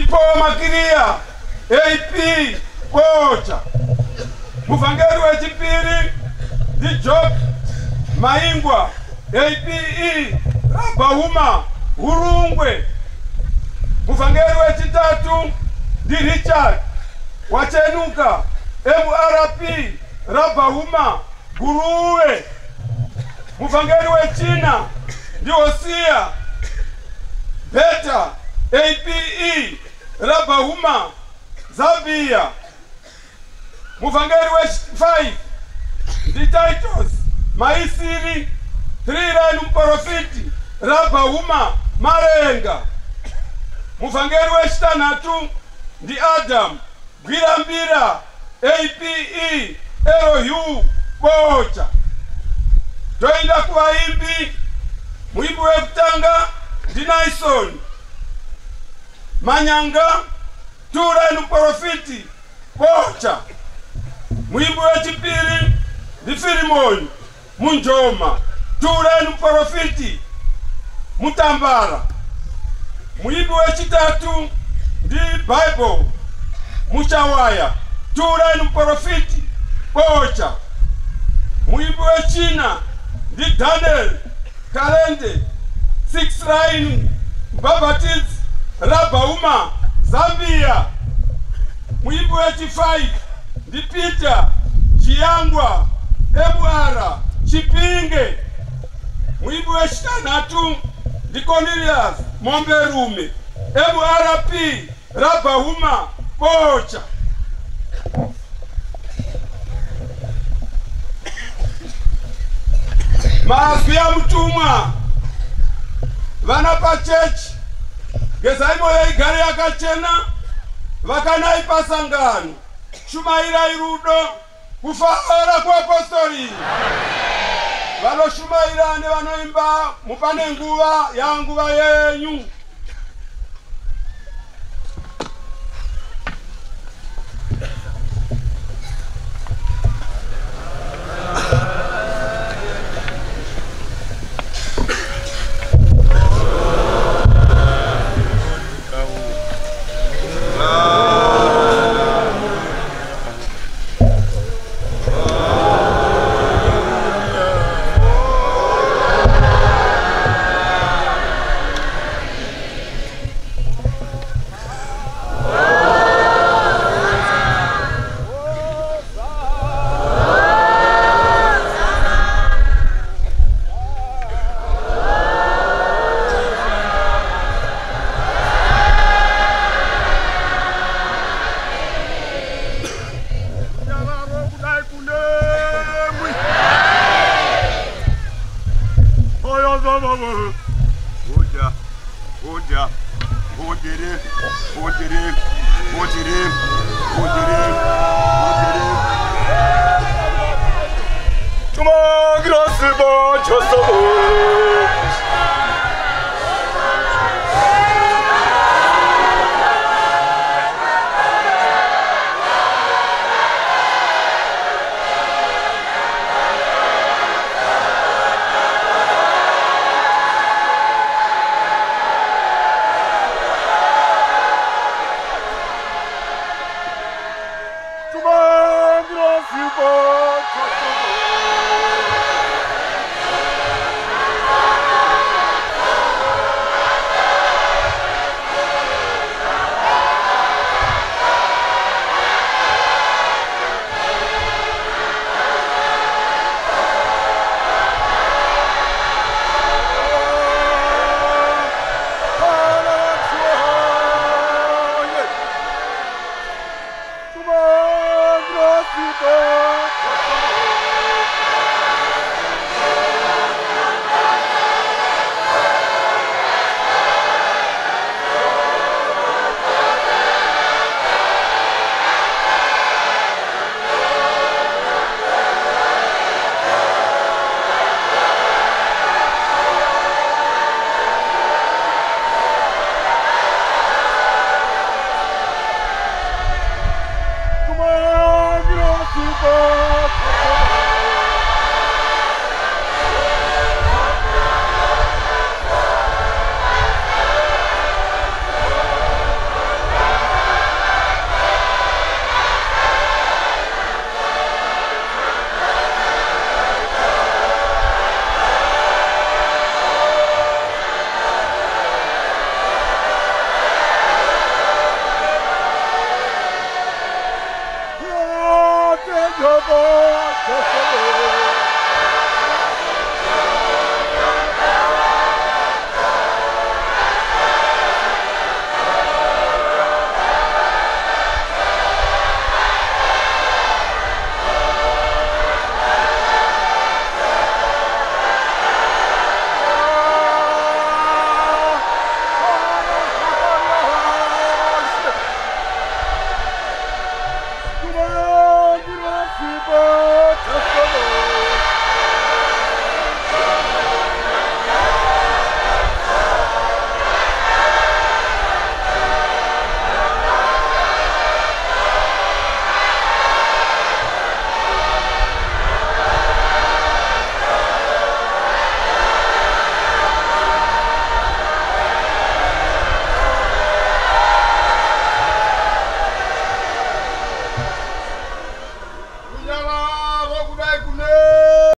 ndipo makiria AP kocha muvangeri wechipiri ndi Job Maingwa APE Rabahuma Hurungwe muvangeri wechitatu ndi Richard Wachenuka MRP Rabahuma Guruwe muvangeri wechina ndi Osia Beta APE Rabahuma Zambia muvangeri we5 ndi Titus Maisiri 3 line mporofiti Rabahuma Marenga muvangeri we6 ndi Adam Gwirambira APE Elohu Bocha. Toinda kuwaimbi muimbi wekutanga ndi Naison Manyanga 2 line mporofiti Bocha. Muimbi wechipiri ndi Filimoni Munjoma 2 line mporofiti Mutambara. Muimbi wechitatu ndi Bible Muchawaya 2 line mporofiti Bocha. Muimbi wechina ndi Daniel Kalende 6 line Baptist Rabahuma Zambia. Muimbi wechi5 ndi Peter Chiangwa MR Chipinge. Muimbi wechitatu ndi Cornelius Momberume MRP Rabahuma Bocha. Maazwi ya mtumwa vana pa church gezaimo ya igari yakachena vakana ipasangano shumaira irudo kufara kwa apostoli vano shumairane vanoimba mupane nguva ya nguva yenyu. Tuma graça bom,